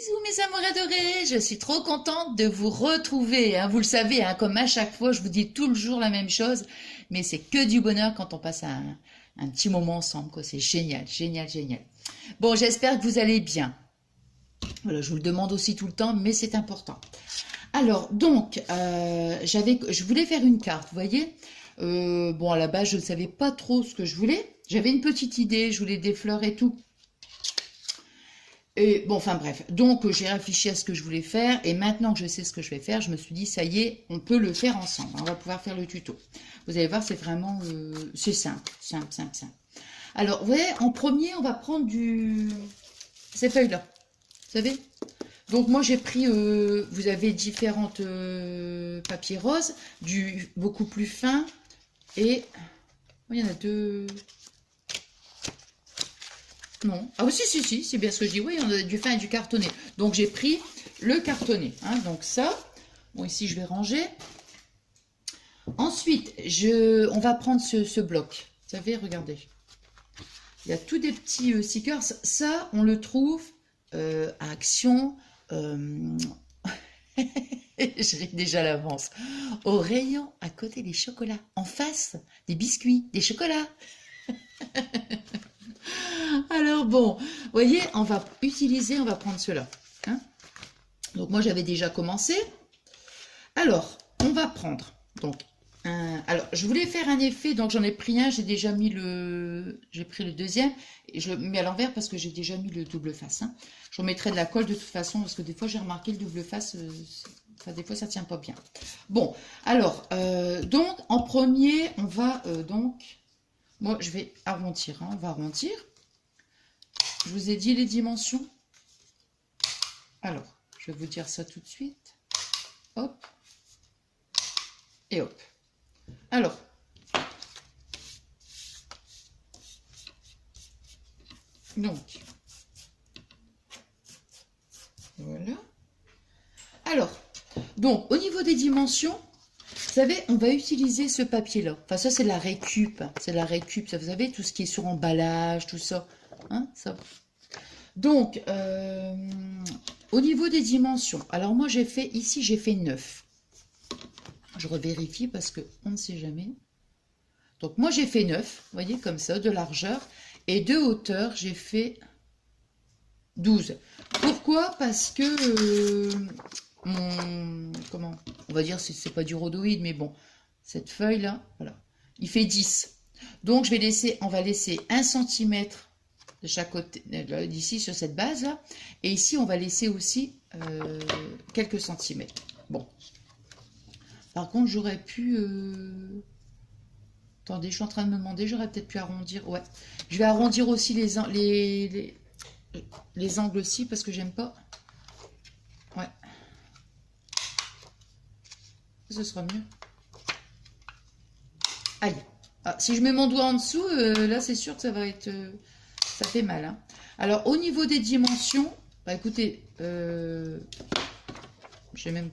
Bisous mes amours adorés, je suis trop contente de vous retrouver, hein. Vous le savez, hein, comme à chaque fois, je vous dis tout le jour la même chose, mais c'est que du bonheur quand on passe un petit moment ensemble, quoi. C'est génial, génial, génial. Bon, j'espère que vous allez bien. Voilà, je vous le demande aussi tout le temps, mais c'est important. Alors, donc, je voulais faire une carte, vous voyez. Bon, à la base, je ne savais pas trop ce que je voulais. J'avais une petite idée, je voulais des fleurs et tout. Et bon, enfin bref, donc j'ai réfléchi à ce que je voulais faire, et maintenant que je sais ce que je vais faire, je me suis dit, ça y est, on peut le faire ensemble, on va pouvoir faire le tuto. Vous allez voir, c'est vraiment, c'est simple, simple, simple, simple. Alors, vous voyez, en premier, on va prendre ces feuilles-là, vous savez. Donc moi, j'ai pris, vous avez différentes papiers roses, beaucoup plus fin, et il y en a deux... Non. Ah oui, si, c'est bien ce que je dis. Oui, on a du fin et du cartonné. Donc, j'ai pris le cartonné. Hein, donc, ça. Bon, ici, je vais ranger. Ensuite, on va prendre ce bloc. Vous savez, regardez. Il y a tous des petits stickers. Ça, on le trouve à Action. Je ris déjà à l'avance. Au rayon, à côté des chocolats. En face, des biscuits, des chocolats. Alors bon, vous voyez, on va prendre cela. Hein. Donc moi j'avais déjà commencé. Alors, on va prendre, donc, alors je voulais faire un effet, donc j'en ai pris un, j'ai pris le deuxième, et je le mets à l'envers parce que j'ai déjà mis le double face. Hein. Je remettrai de la colle de toute façon, parce que des fois j'ai remarqué le double face, enfin, des fois ça tient pas bien. Bon, alors, donc en premier, on va moi je vais arrondir, hein, on va arrondir. Je vous ai dit les dimensions. Alors, je vais vous dire ça tout de suite. Hop. Et hop. Alors. Donc. Voilà. Alors. Donc, au niveau des dimensions, vous savez, on va utiliser ce papier-là. Enfin, ça, c'est la récup. C'est la récup. Ça, vous savez, tout ce qui est sur emballage, tout ça. Hein, ça. Donc, au niveau des dimensions, alors moi j'ai fait 9. Je revérifie parce qu'on ne sait jamais. Donc moi j'ai fait 9, vous voyez, comme ça, de largeur. Et de hauteur, j'ai fait 12. Pourquoi? Parce que comment on va dire, c'est pas du rhodoïde, mais bon, cette feuille-là, voilà, il fait 10. Donc on va laisser 1 cm de chaque côté, d'ici sur cette base là, et ici on va laisser aussi quelques centimètres. Bon, par contre j'aurais pu attendez, je suis en train de me demander, j'aurais peut-être pu arrondir. Ouais, je vais arrondir aussi les angles aussi parce que j'aime pas. Ouais, ce sera mieux. Aïe, ah, si je mets mon doigt en dessous, là c'est sûr que ça va être ça fait mal. Hein. Alors, au niveau des dimensions, bah écoutez, j'ai même...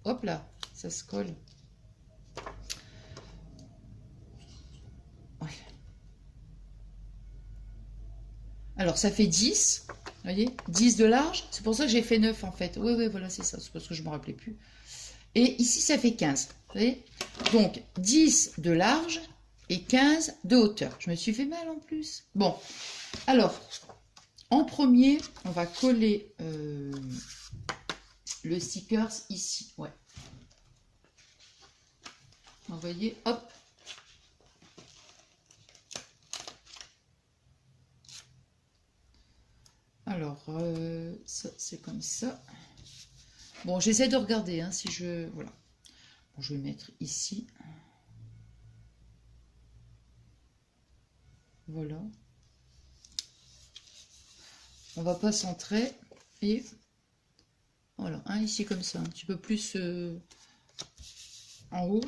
Hop là, ça se colle. Ouais. Alors, ça fait 10, vous voyez, 10 de large. C'est pour ça que j'ai fait 9 en fait. Oui, voilà, c'est ça. C'est parce que je ne me rappelais plus. Et ici, ça fait 15, vous voyez. Donc, 10 de large et 15 de hauteur. Je me suis fait mal en plus. Bon, alors... En premier, on va coller le stickers ici. Ouais. Vous voyez, hop. Alors, ça, c'est comme ça. Bon, j'essaie de regarder, hein, si je... Voilà. Bon, je vais mettre ici. Voilà. On va pas centrer et voilà, hein, ici comme ça, un petit peu plus en haut.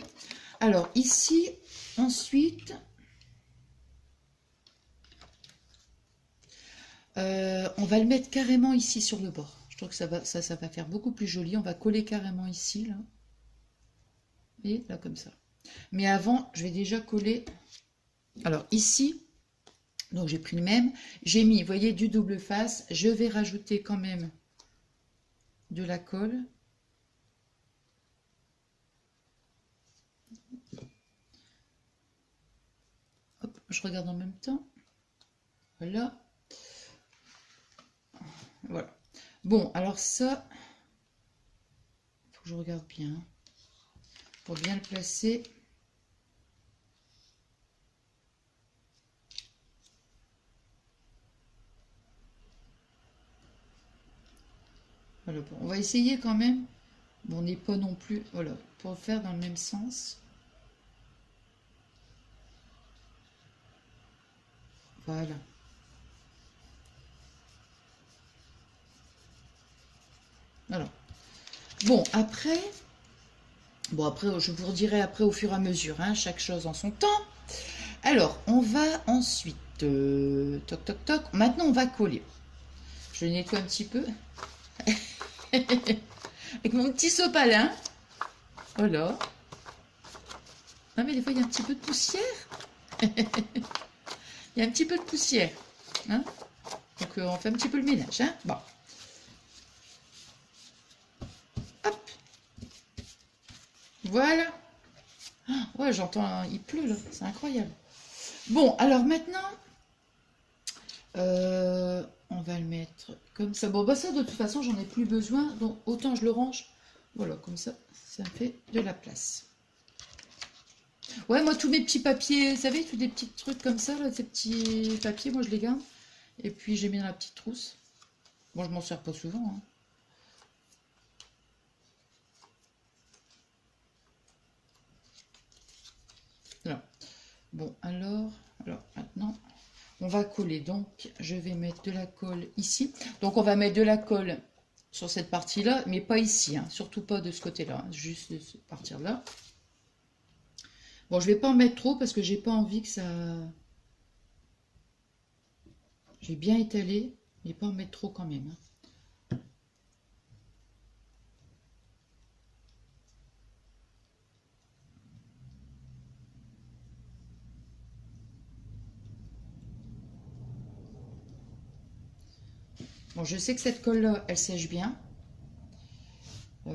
Alors ici, ensuite, on va le mettre carrément ici sur le bord. Je trouve que ça va faire beaucoup plus joli. On va coller carrément ici, là. Et là, comme ça. Mais avant, je vais déjà coller. Alors ici, donc j'ai pris le même. J'ai mis, vous voyez, du double face. Je vais rajouter quand même de la colle. Hop, je regarde en même temps. Voilà. Voilà. Bon, alors ça, il faut que je regarde bien pour bien le placer. Voilà, bon, on va essayer quand même. Bon, on n'est pas non plus, voilà, pour faire dans le même sens. Voilà. Voilà. Bon, après, je vous redirai après au fur et à mesure, hein, chaque chose en son temps. Alors, on va ensuite, toc, toc, toc. Maintenant, on va coller. Je le nettoie un petit peu. Avec mon petit sopalin. Voilà. Non, mais des fois, il y a un petit peu de poussière. Il y a un petit peu de poussière. Hein, donc, on fait un petit peu le ménage. Hein. Bon. Hop. Voilà. Ouais, j'entends, il pleut là. C'est incroyable. Bon, alors maintenant, on va le mettre comme ça. Bon, bah ça, de toute façon, j'en ai plus besoin. Donc, autant je le range. Voilà, comme ça, ça fait de la place. Ouais, moi, tous mes petits papiers, vous savez, tous des petits trucs comme ça, là, ces petits papiers, moi, je les garde. Et puis, j'ai mis dans la petite trousse. Bon, je m'en sers pas souvent, hein. Voilà. Bon, alors maintenant, on va coller. Donc, je vais mettre de la colle ici. Donc, on va mettre de la colle sur cette partie-là, mais pas ici, hein, surtout pas de ce côté-là, hein, juste de cette partie-là. Bon, je vais pas en mettre trop parce que j'ai pas envie que ça... J'ai bien étalé, mais pas en mettre trop quand même, hein. Bon, je sais que cette colle-là, elle sèche bien. Je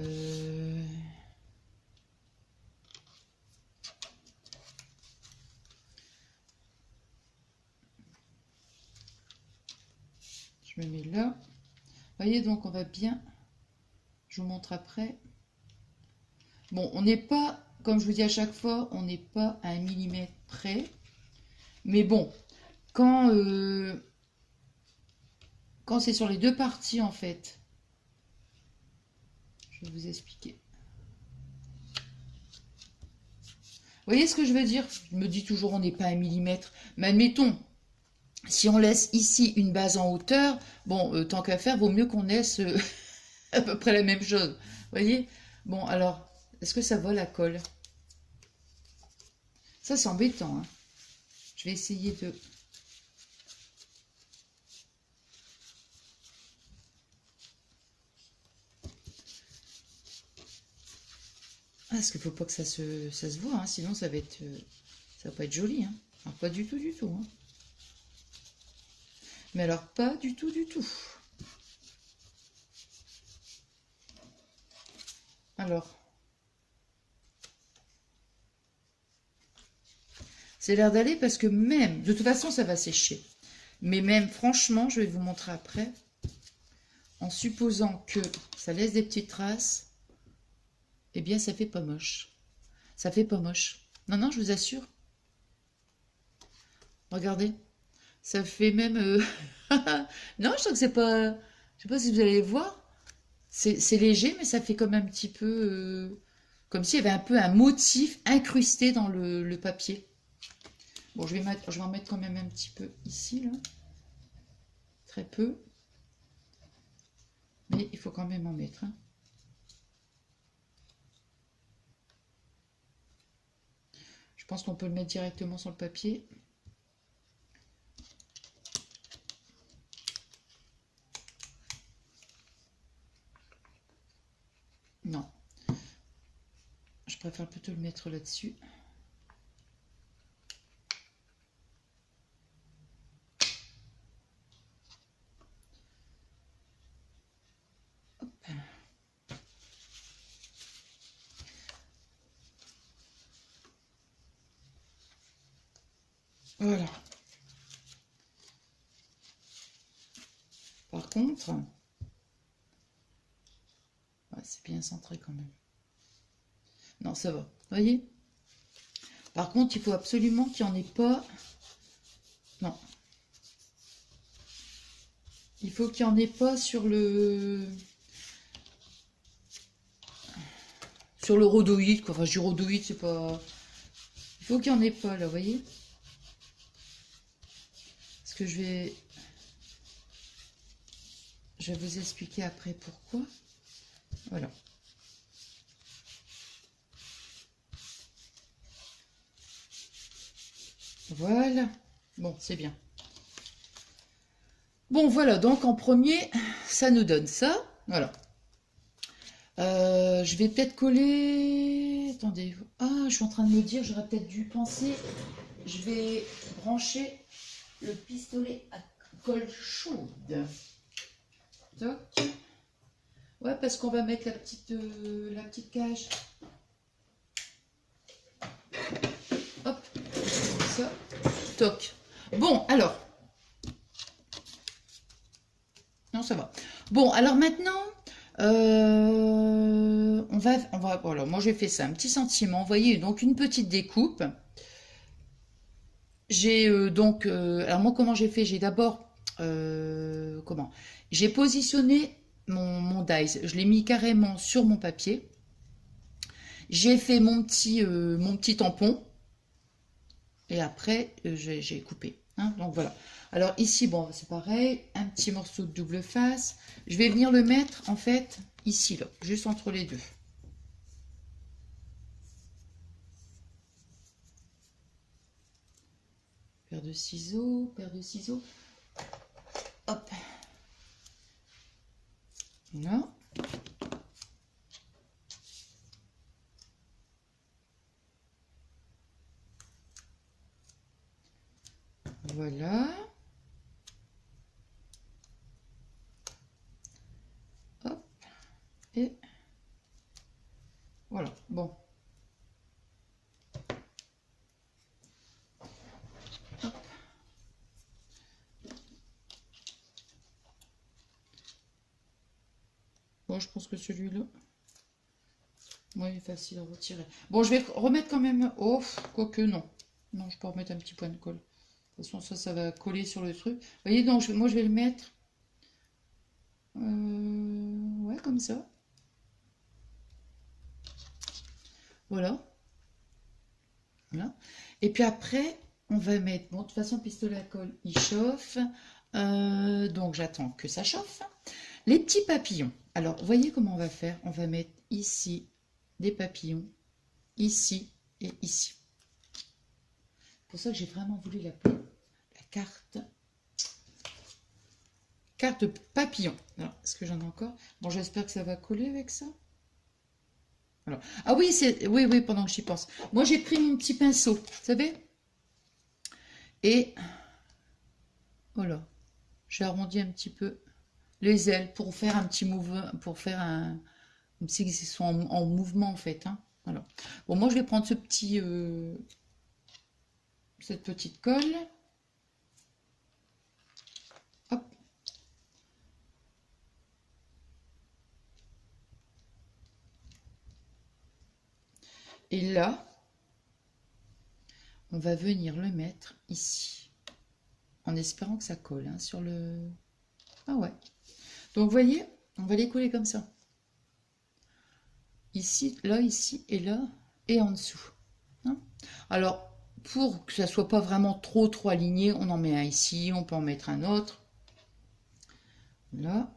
me mets là. Vous voyez, donc on va bien... Je vous montre après. Bon, on n'est pas, comme je vous dis à chaque fois, on n'est pas à 1 millimètre près. Mais bon, quand c'est sur les deux parties, en fait, je vais vous expliquer. Vous voyez ce que je veux dire? Je me dis toujours, on n'est pas à 1 millimètre. Mais admettons, si on laisse ici une base en hauteur, bon, tant qu'à faire, vaut mieux qu'on laisse à peu près la même chose. Vous voyez? Bon, alors, est-ce que ça va la colle? Ça, c'est embêtant, hein. Je vais essayer de... Ah, parce qu'il ne faut pas que ça se voit, hein, sinon ça va être, ça va pas être joli, hein. Alors, pas du tout, hein. Mais alors, pas du tout, du tout. Alors, c'est l'air d'aller parce que même, de toute façon, ça va sécher. Mais même, franchement, je vais vous montrer après, en supposant que ça laisse des petites traces, eh bien, ça fait pas moche. Ça fait pas moche. Non, non, je vous assure. Regardez. Ça fait même... non, je trouve que c'est pas... Je sais pas si vous allez voir. C'est léger, mais ça fait comme un petit peu... comme s'il y avait un peu un motif incrusté dans le papier. Bon, je vais en mettre quand même un petit peu ici, là. Très peu. Mais il faut quand même en mettre, hein. Je pense qu'on peut le mettre directement sur le papier. Non. Je préfère plutôt le mettre là-dessus. Hop. Voilà. Par contre, ouais, c'est bien centré quand même. Non, ça va. Vous voyez? Par contre, il faut absolument qu'il n'y en ait pas. Non. Il faut qu'il n'y en ait pas sur le rhodoïde, quoi. Enfin, je dis rhodoïde, c'est pas... Il faut qu'il n'y en ait pas, là, vous voyez? Parce que je vais vous expliquer après pourquoi. Voilà. Voilà. Bon, c'est bien. Bon, voilà. Donc, en premier, ça nous donne ça. Voilà. Je vais peut-être coller... Attendez. Ah, je suis en train de me dire, j'aurais peut-être dû penser... Je vais brancher le pistolet à colle chaude. Toc. Ouais, parce qu'on va mettre la petite cage. Hop, comme ça. Toc. Bon, alors. Non, ça va. Bon, alors maintenant, on va, voilà, moi j'ai fait ça, un petit sentiment. Vous voyez, donc une petite découpe. J'ai alors moi comment j'ai fait? J'ai d'abord, comment? J'ai positionné mon dies, je l'ai mis carrément sur mon papier. J'ai fait mon petit tampon. Et après, j'ai coupé. Hein, donc voilà. Alors ici, bon, c'est pareil. Un petit morceau de double face. Je vais venir le mettre, en fait, ici, là. Juste entre les deux. Paire de ciseaux, paire de ciseaux. Hop. Là. Voilà. Hop. Et voilà. Bon. Hop. Bon, je pense que celui-là, ouais, il est facile à retirer. Bon, je vais remettre quand même... Oh, quoique non. Non, je peux remettre un petit point de colle. De toute façon, ça va coller sur le truc. Vous voyez, donc moi, je vais le mettre... ouais, comme ça. Voilà. Voilà. Et puis après, on va mettre... Bon, de toute façon, le pistolet à colle, il chauffe. Donc, j'attends que ça chauffe. Les petits papillons. Alors, voyez comment on va faire? On va mettre ici des papillons, ici et ici. C'est pour ça que j'ai vraiment voulu l'appeler la carte papillon. Alors, est-ce que j'en ai encore? Bon, j'espère que ça va coller avec ça. Alors, ah oui, oui, pendant que j'y pense. Moi, j'ai pris mon petit pinceau, vous savez? Et voilà, j'ai arrondi un petit peu les ailes pour faire un petit mouvement, pour faire un... Comme si ils sont en mouvement, en fait. Hein. Voilà. Bon, moi, je vais prendre cette petite colle. Hop. Et là, on va venir le mettre ici. En espérant que ça colle hein, sur le... Ah ouais. Donc, vous voyez, on va les coller comme ça. Ici, et là, et en dessous. Hein. Alors, pour que ça soit pas vraiment trop aligné, on en met un ici, on peut en mettre un autre. Là.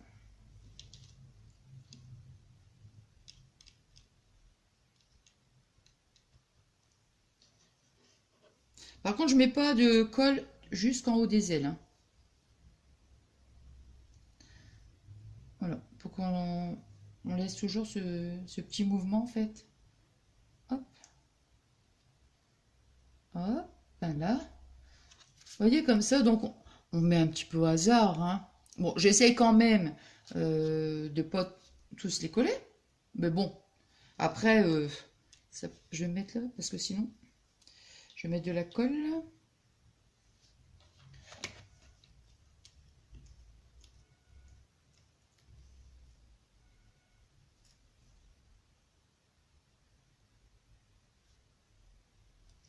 Par contre, je mets pas de colle jusqu'en haut des ailes. Hein. Voilà, pour qu'on laisse toujours ce petit mouvement en fait. Hop. Hop, ben là. Vous voyez comme ça, donc on met un petit peu au hasard. Hein. Bon, j'essaye quand même de pas tous les coller. Mais bon, après, je vais mettre là, parce que sinon, je vais mettre de la colle.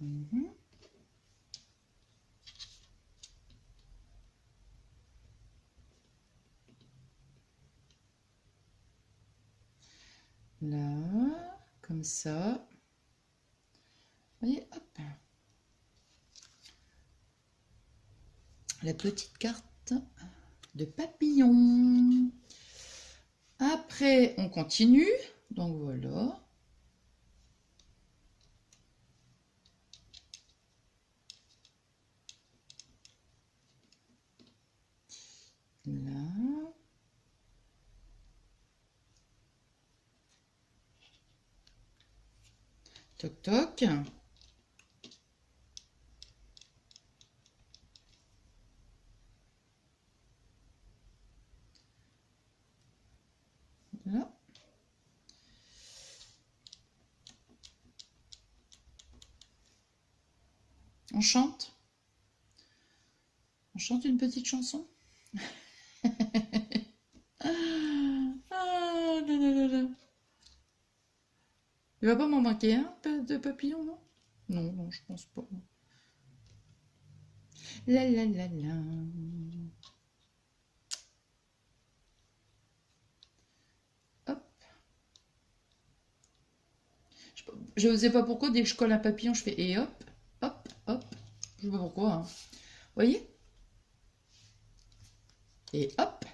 Mhm. Là, comme ça. Vous voyez, hop. La petite carte de papillon. Après, on continue. Donc voilà. Là. Toc toc. Là. On chante. On chante une petite chanson. Ah, là, là, là, là. Il va pas m'en manquer un de papillon, non? Non, non, je pense pas. La la la la. Hop. Je ne sais pas pourquoi, dès que je colle un papillon, je fais et hop, hop, hop. Je sais pas pourquoi. Hein. Vous voyez? Et hop.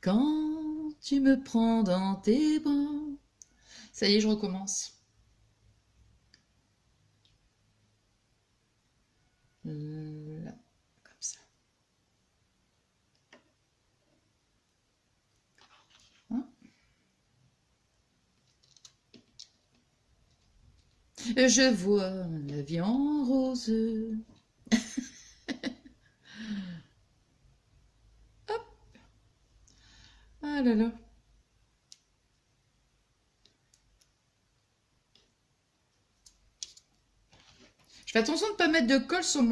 Quand tu me prends dans tes bras. Ça y est, je recommence. Là, comme ça. Hein? Je vois la vie en rose. Hop. Ah là là. Je fais attention de ne pas mettre de colle sur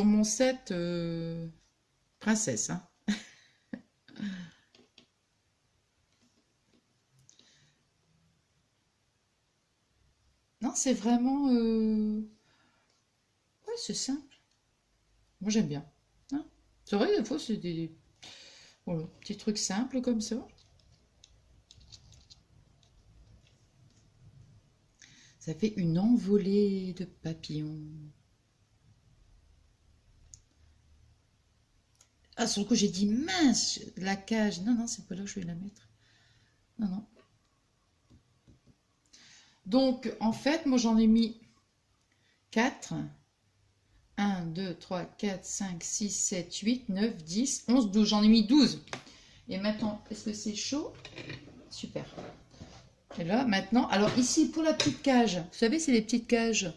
mon set princesse. Hein. Non, c'est vraiment... Ouais, c'est simple. Moi, j'aime bien. Hein. C'est vrai, des fois, c'est des voilà, petits trucs simples comme ça. Ça fait une envolée de papillons. Ah, sur le coup, j'ai dit mince, la cage. Non, non, c'est pas là que je vais la mettre. Non, non. Donc, en fait, moi, j'en ai mis 4. 1, 2, 3, 4, 5, 6, 7, 8, 9, 10, 11, 12. J'en ai mis 12. Et maintenant, est-ce que c'est chaud? Super. Et là, maintenant, alors ici, pour la petite cage, vous savez, c'est les petites cages.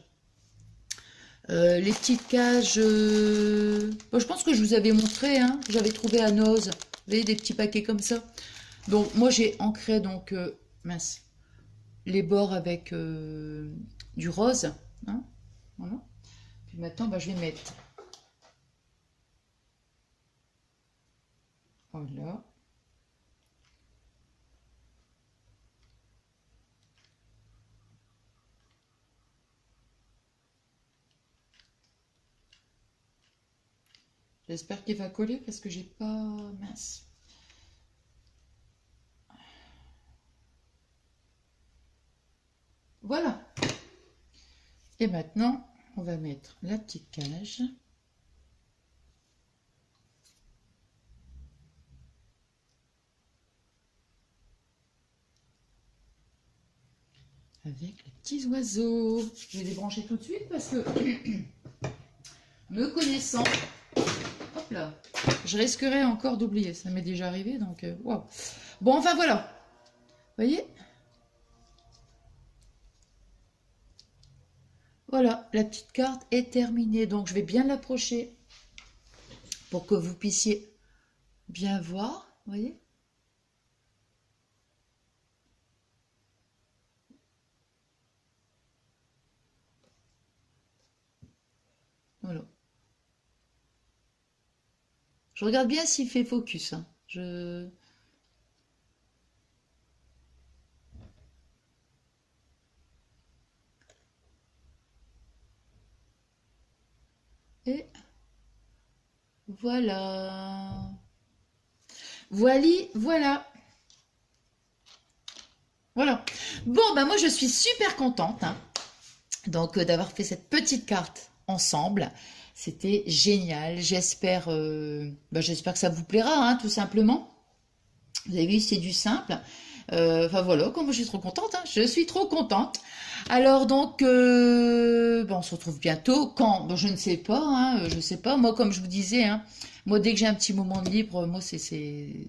Les petites cages, bon, je pense que je vous avais montré, hein, j'avais trouvé à Noz, vous voyez, des petits paquets comme ça. Donc, moi, j'ai ancré, donc, mince, les bords avec du rose. Hein, voilà. Puis maintenant, bah, je vais mettre. Voilà. J'espère qu'il va coller parce que j'ai pas... Mince. Voilà. Et maintenant, on va mettre la petite cage. Avec les petits oiseaux. Je vais les brancher tout de suite parce que, me connaissant, hop là, je risquerais encore d'oublier. Ça m'est déjà arrivé, donc waouh. Bon, enfin voilà. Vous voyez? Voilà, la petite carte est terminée. Donc, je vais bien l'approcher pour que vous puissiez bien voir. Vous voyez? Voilà. Je regarde bien s'il fait focus. Hein. Et voilà. Voilà. Voilà. Bon, bah moi je suis super contente, hein, donc d'avoir fait cette petite carte ensemble. C'était génial. J'espère que ça vous plaira, hein, tout simplement. Vous avez vu, c'est du simple. Enfin voilà, comme moi je suis trop contente, hein, je suis trop contente. Alors donc, on se retrouve bientôt. Quand? Ben, je ne sais pas, hein, je sais pas. Moi, comme je vous disais, hein, moi dès que j'ai un petit moment de libre, moi c'est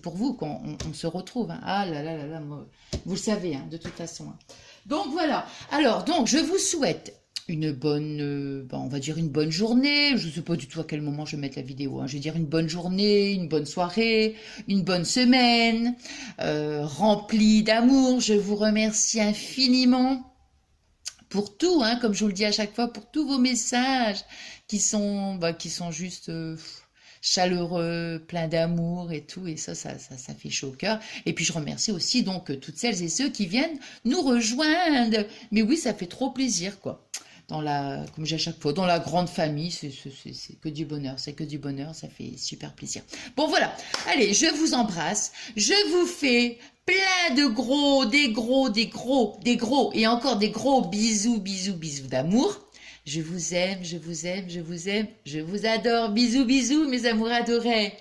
pour vous qu'on se retrouve, hein. Ah là là là là, moi, vous le savez, hein, de toute façon, hein. Donc voilà. Alors donc, je vous souhaite une bonne, on va dire une bonne journée. Je ne sais pas du tout à quel moment je vais mettre la vidéo, hein. Je vais dire une bonne journée, une bonne soirée, une bonne semaine, remplie d'amour. Je vous remercie infiniment pour tout, hein, comme je vous le dis à chaque fois, pour tous vos messages qui sont juste chaleureux, pleins d'amour et tout, et ça fait chaud au cœur. Et puis je remercie aussi donc toutes celles et ceux qui viennent nous rejoindre. Mais oui, ça fait trop plaisir, quoi. Comme j'ai à chaque fois, dans la grande famille, c'est que du bonheur, c'est que du bonheur, ça fait super plaisir. Bon voilà, allez, je vous embrasse, je vous fais plein de gros, et encore des gros bisous, bisous, bisous d'amour. Je vous aime, je vous aime, je vous aime, je vous adore. Bisous, bisous, mes amours adorés.